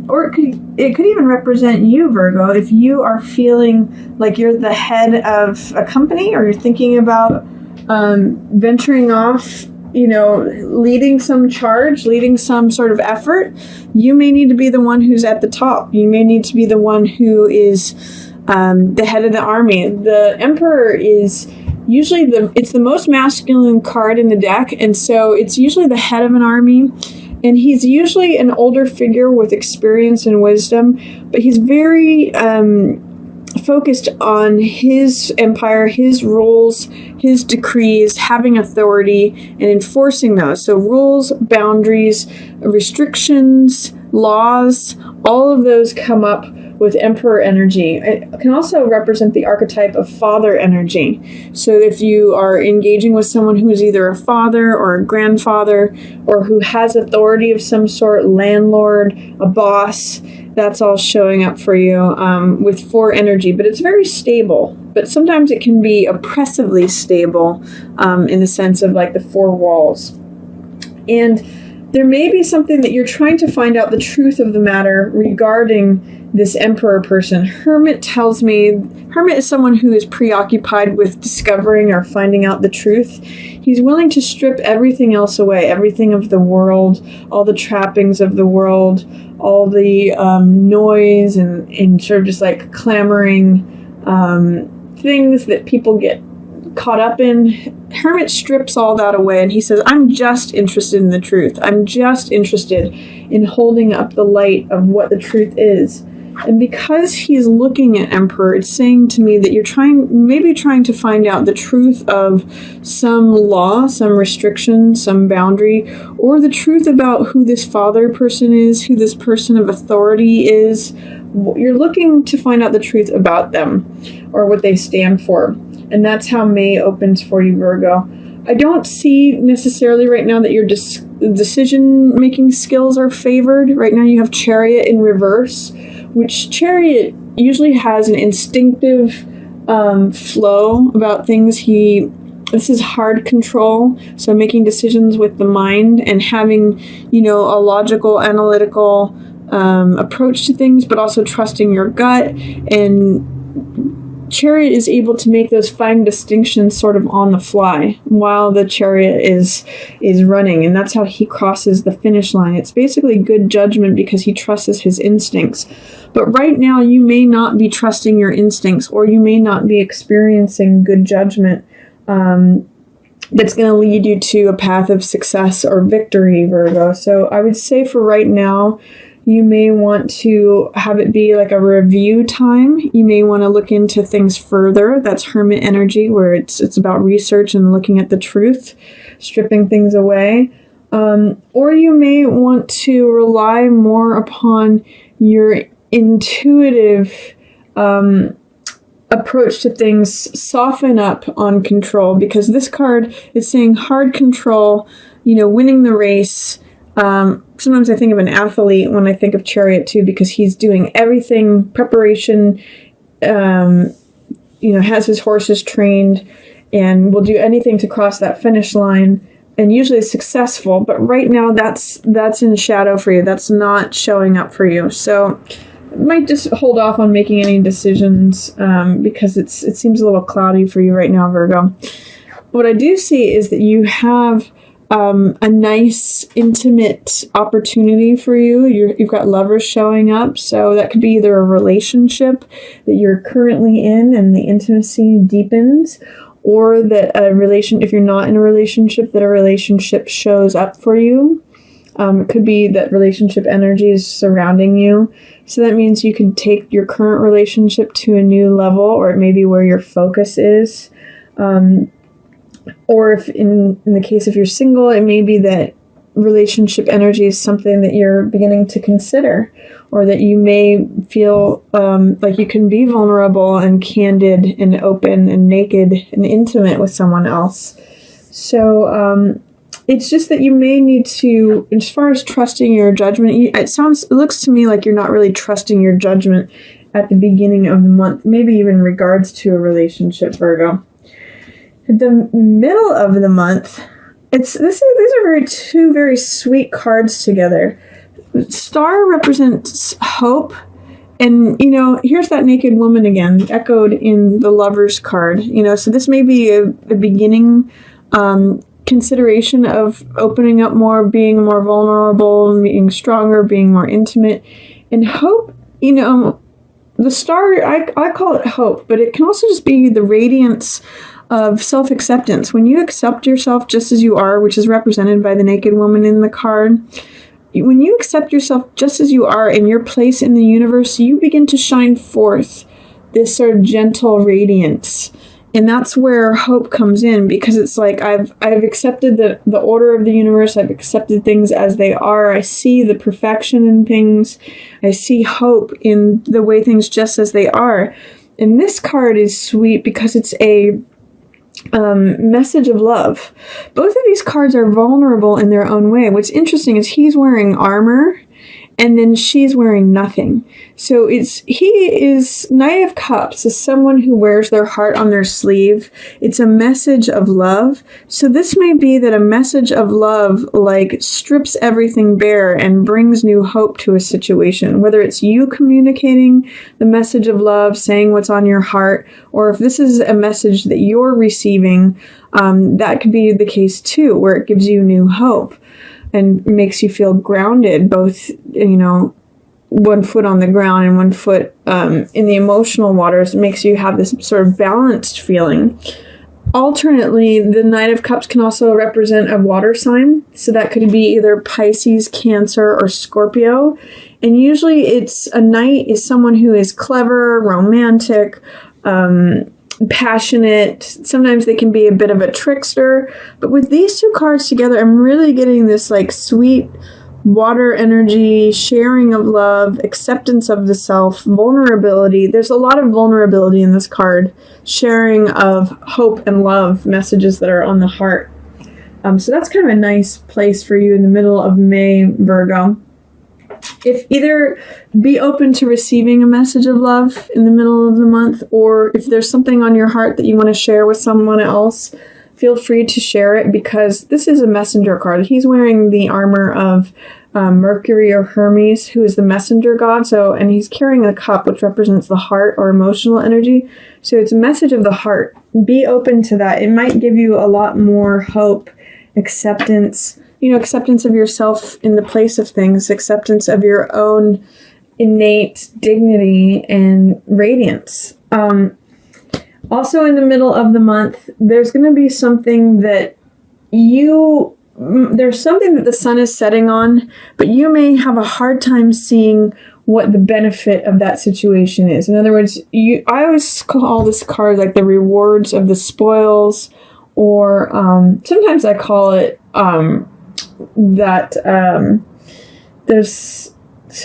Or it could even represent you, Virgo, if you are feeling like you're the head of a company, or you're thinking about venturing off, leading some charge, leading some sort of effort. You may need to be the one who's at the top. You may need to be the one who is the head of the army. The Emperor is usually it's the most masculine card in the deck, and so it's usually the head of an army. And he's usually an older figure with experience and wisdom, but he's very focused on his empire, his rules, his decrees, having authority, and enforcing those. So rules, boundaries, restrictions, laws, all of those come up with Emperor energy. It can also represent the archetype of father energy. So if you are engaging with someone who is either a father or a grandfather, or who has authority of some sort, landlord, a boss, that's all showing up for you with 4 energy. But it's very stable. But sometimes it can be oppressively stable in the sense of like the 4 walls. And there may be something that you're trying to find out the truth of the matter regarding this Emperor person. Hermit tells me, Hermit is someone who is preoccupied with discovering or finding out the truth. He's willing to strip everything else away, everything of the world, all the trappings of the world, all the noise and sort of just like clamoring things that people get caught up in. Hermit strips all that away, and he says, I'm just interested in the truth. I'm just interested in holding up the light of what the truth is. And because he's looking at Emperor, it's saying to me that you're maybe trying to find out the truth of some law, some restriction, some boundary, or the truth about who this father person is, who this person of authority is. You're looking to find out the truth about them, or what they stand for. And that's how May opens for you, Virgo. I don't see necessarily right now that your decision-making skills are favored. Right now you have Chariot in reverse, which Chariot usually has an instinctive flow about things. This is hard control, so making decisions with the mind and having, a logical, analytical approach to things, but also trusting your gut. And Chariot is able to make those fine distinctions sort of on the fly while the Chariot is running, and that's how he crosses the finish line. It's basically good judgment because he trusts his instincts. But right now you may not be trusting your instincts, or you may not be experiencing good judgment that's going to lead you to a path of success or victory, Virgo. So I would say for right now, you may want to have it be like a review time. You may want to look into things further. That's Hermit energy, where it's about research and looking at the truth, stripping things away. Or you may want to rely more upon your intuitive approach to things, soften up on control, because this card is saying hard control, winning the race. Sometimes I think of an athlete when I think of Chariot too, because he's doing everything, preparation, has his horses trained and will do anything to cross that finish line, and usually is successful. But right now that's in shadow for you. That's not showing up for you. So I might just hold off on making any decisions because it seems a little cloudy for you right now, Virgo. What I do see is that you have a nice, intimate opportunity for you. You've got lovers showing up, so that could be either a relationship that you're currently in and the intimacy deepens, or that if you're not in a relationship, that a relationship shows up for you. It could be that relationship energy is surrounding you. So that means you can take your current relationship to a new level, or it may be where your focus is. Or if in the case if you're single, it may be that relationship energy is something that you're beginning to consider, or that you may feel like you can be vulnerable and candid and open and naked and intimate with someone else. So it's just that you may need to, as far as trusting your judgment, it looks to me like you're not really trusting your judgment at the beginning of the month, maybe even in regards to a relationship, Virgo. At the middle of the month, these are two very sweet cards together. Star represents hope. And, here's that naked woman again, echoed in the Lover's card. So this may be a beginning consideration of opening up more, being more vulnerable, being stronger, being more intimate. And hope, the star, I call it hope, but it can also just be the radiance of self-acceptance. When you accept yourself just as you are, which is represented by the naked woman in the card, when you accept yourself just as you are in your place in the universe, you begin to shine forth this sort of gentle radiance. And that's where hope comes in, because it's like I've accepted the order of the universe. I've accepted things as they are. I see the perfection in things. I see hope in the way things just as they are. And this card is sweet because it's a message of love. Both of these cards are vulnerable in their own way. What's interesting is he's wearing armor and then she's wearing nothing. So Knight of Cups is someone who wears their heart on their sleeve. It's a message of love. So this may be that a message of love strips everything bare and brings new hope to a situation, whether it's you communicating the message of love, saying what's on your heart, or if this is a message that you're receiving, that could be the case too, where it gives you new hope and makes you feel grounded, both, one foot on the ground and one foot in the emotional waters. It makes you have this sort of balanced feeling. Alternately, the Knight of Cups can also represent a water sign. So that could be either Pisces, Cancer, or Scorpio. And usually a knight is someone who is clever, romantic, passionate. Sometimes they can be a bit of a trickster. But with these two cards together, I'm really getting this sweet water energy, sharing of love, acceptance of the self, vulnerability. There's a lot of vulnerability in this card. Sharing of hope and love, messages that are on the heart. So that's kind of a nice place for you in the middle of May, Virgo. If either be open to receiving a message of love in the middle of the month, or if there's something on your heart that you want to share with someone else, feel free to share it, because this is a messenger card. He's wearing the armor of Mercury or Hermes, who is the messenger god. And he's carrying a cup, which represents the heart or emotional energy. So it's a message of the heart. Be open to that. It might give you a lot more hope, acceptance, acceptance of yourself in the place of things, acceptance of your own innate dignity and radiance. Also in the middle of the month, there's going to be something that there's something that the sun is setting on, but you may have a hard time seeing what the benefit of that situation is. In other words, I always call this card the rewards of the spoils, or sometimes I call it there's,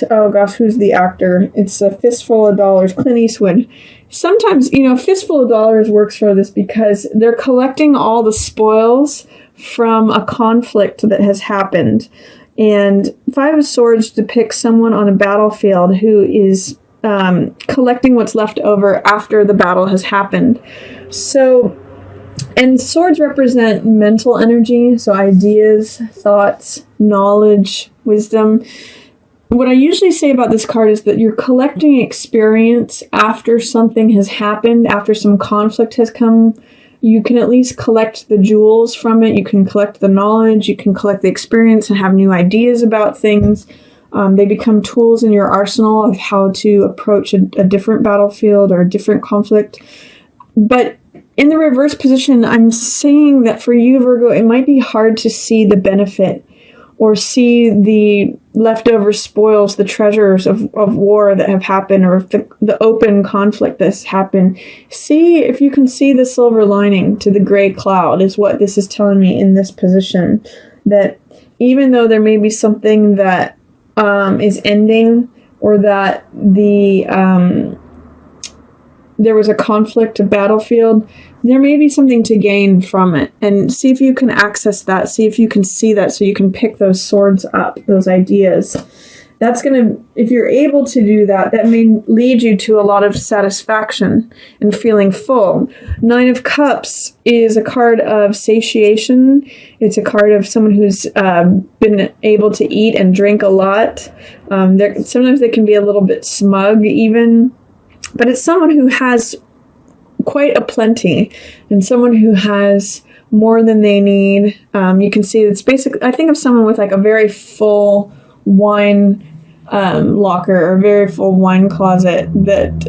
oh gosh, who's the actor? It's A Fistful of Dollars, Clint Eastwood. Sometimes, Fistful of Dollars works for this because they're collecting all the spoils from a conflict that has happened. And Five of Swords depicts someone on a battlefield who is collecting what's left over after the battle has happened. And swords represent mental energy, so ideas, thoughts, knowledge, wisdom. What I usually say about this card is that you're collecting experience after something has happened, after some conflict has come. You can at least collect the jewels from it. You can collect the knowledge. You can collect the experience and have new ideas about things. They become tools in your arsenal of how to approach a different battlefield or a different conflict. But in the reverse position, I'm saying that for you, Virgo, it might be hard to see the benefit or see the leftover spoils, the treasures of war that have happened, or the open conflict that's happened. See if you can see the silver lining to the gray cloud, is what this is telling me in this position. That even though there may be something that is ending, or that there was a conflict, a battlefield, there may be something to gain from it. And see if you can access that. See if you can see that, so you can pick those swords up, those ideas. that's going to, if you're able to do that, that may lead you to a lot of satisfaction and feeling full. Nine of Cups is a card of satiation. It's a card of someone who's been able to eat and drink a lot. Sometimes they can be a little bit smug even, but it's someone who has quite a plenty and someone who has more than they need. You can see it's basically, I think of someone with like a very full wine locker or very full wine closet that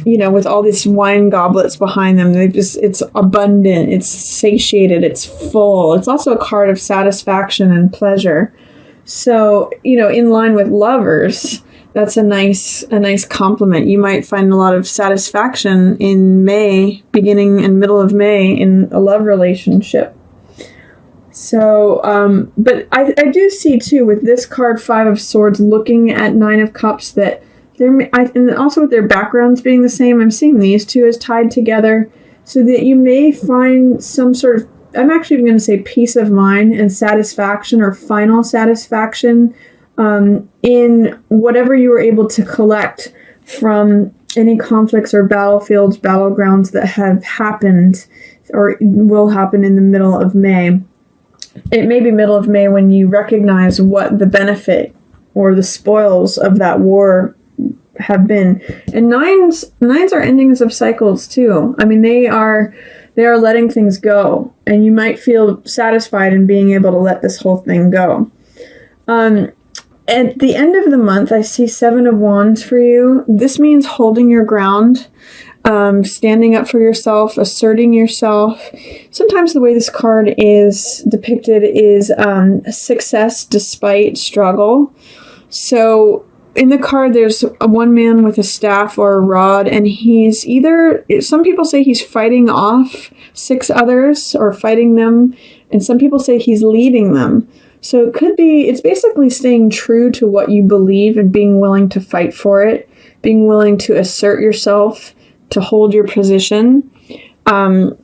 with all these wine goblets behind them. It's abundant, it's satiated, it's full. It's also a card of satisfaction and pleasure. So, in line with lovers, that's a nice compliment. You might find a lot of satisfaction in May, beginning and middle of May, in a love relationship. So, but I do see too with this card, Five of Swords, looking at Nine of Cups, that and also with their backgrounds being the same, I'm seeing these two as tied together, so that you may find some sort of, I'm actually even going to say, peace of mind and satisfaction or final satisfaction in whatever you were able to collect from any conflicts or battlegrounds that have happened or will happen in the middle of May. It may be middle of May when you recognize what the benefit or the spoils of that war have been. And nines are endings of cycles too. I mean, they are letting things go, and you might feel satisfied in being able to let this whole thing go. At the end of the month, I see Seven of Wands for you. This means holding your ground, standing up for yourself, asserting yourself. Sometimes the way this card is depicted is success despite struggle. So in the card, there's one man with a staff or a rod, and he's some people say he's fighting off 6 others or fighting them, and some people say he's leading them. So it's basically staying true to what you believe and being willing to fight for it, being willing to assert yourself, to hold your position, and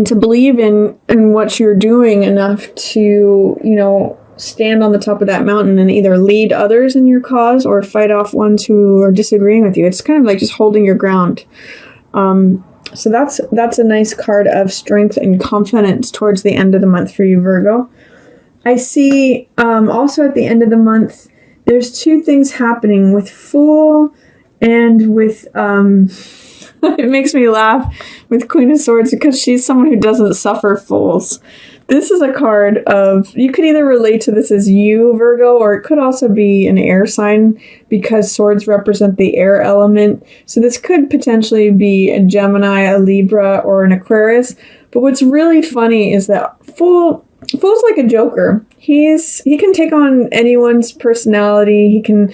to believe in what you're doing enough to, stand on the top of that mountain and either lead others in your cause or fight off ones who are disagreeing with you. It's kind of like just holding your ground. So that's a nice card of strength and confidence towards the end of the month for you, Virgo. I see also at the end of the month, there's 2 things happening with Fool and with, it makes me laugh with Queen of Swords because she's someone who doesn't suffer fools. This is a card of, you could either relate to this as you, Virgo, or it could also be an air sign because swords represent the air element. So this could potentially be a Gemini, a Libra, or an Aquarius. But what's really funny is that Fool's like a joker. He can take on anyone's personality. He can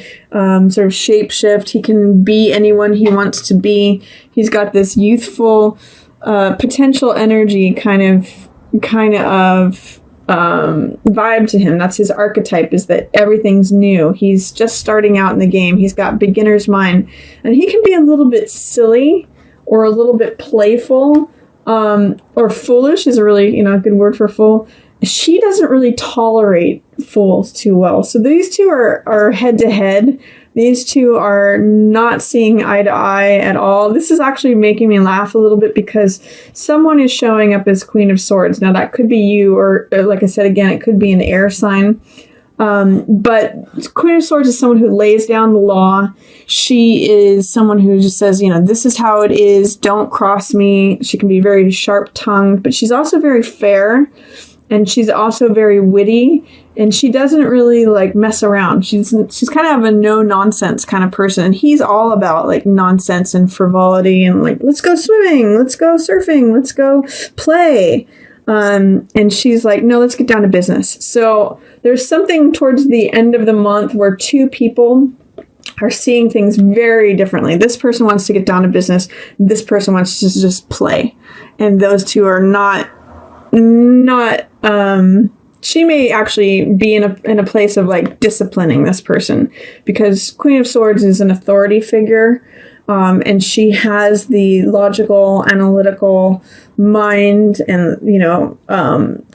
sort of shapeshift. He can be anyone he wants to be. He's got this youthful potential energy kind of vibe to him. That's his archetype, is that everything's new. He's just starting out in the game. He's got beginner's mind, and he can be a little bit silly or a little bit playful, or foolish is a really a good word for fool. She doesn't really tolerate fools too well. So these two are head to head. These two are not seeing eye to eye at all. This is actually making me laugh a little bit because someone is showing up as Queen of Swords. Now that could be you, or like I said again, it could be an air sign. But Queen of Swords is someone who lays down the law. She is someone who just says, this is how it is. Don't cross me. She can be very sharp-tongued, but she's also very fair. And she's also very witty, and she doesn't really mess around. She's kind of a no nonsense kind of person. And he's all about nonsense and frivolity and let's go swimming, let's go surfing, let's go play. And she's like, no, let's get down to business. So there's something towards the end of the month where 2 people are seeing things very differently. This person wants to get down to business. This person wants to just play. And those 2 are not she may actually be in a place of disciplining this person, because Queen of Swords is an authority figure, and she has the logical, analytical mind and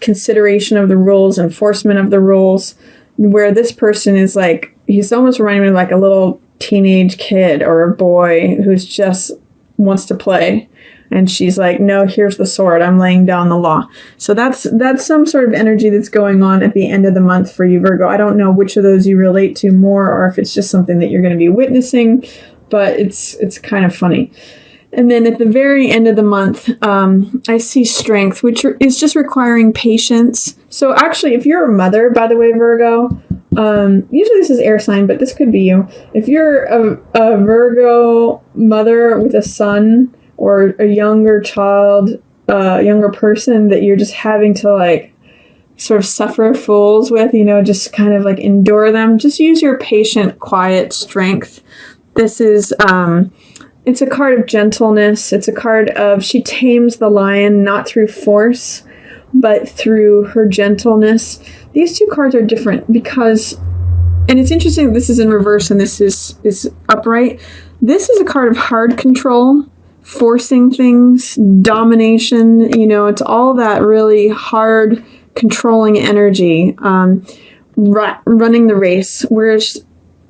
consideration of the rules, enforcement of the rules, where this person is he's almost reminding me of like a little teenage kid or a boy who's just wants to play. And she's like, no, here's the sword. I'm laying down the law. So that's some sort of energy that's going on at the end of the month for you, Virgo. I don't know which of those you relate to more, or if it's just something that you're going to be witnessing, but it's kind of funny. And then at the very end of the month, I see strength, which is just requiring patience. So actually, if you're a mother, by the way, Virgo, usually this is air sign, but this could be you. If you're a Virgo mother with a son, or a younger child, younger person that you're just having to like sort of suffer fools with, just kind of like endure them, just use your patient, quiet strength. This is, it's a card of gentleness. It's a card of, she tames the lion, not through force, but through her gentleness. These two cards are different because, and it's interesting, this is in reverse and this is upright. This is a card of hard control, forcing things, domination, it's all that really hard, controlling energy, running the race, whereas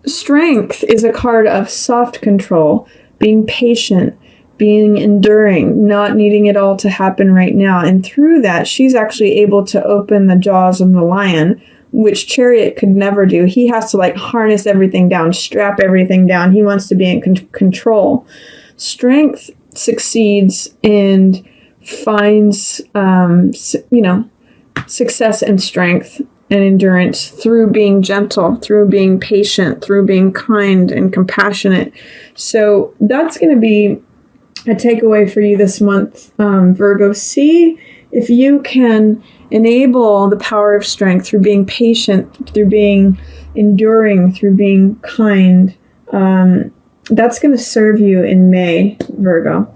strength is a card of soft control, being patient, being enduring, not needing it all to happen right now. And through that, she's actually able to open the jaws of the lion, which Chariot could never do. He has to like harness everything down, strap everything down. He wants to be in control. Strength succeeds and finds, success and strength and endurance through being gentle, through being patient, through being kind and compassionate. So that's going to be a takeaway for you this month, Virgo. See if you can enable the power of strength through being patient, through being enduring, through being kind. That's going to serve you in May, Virgo.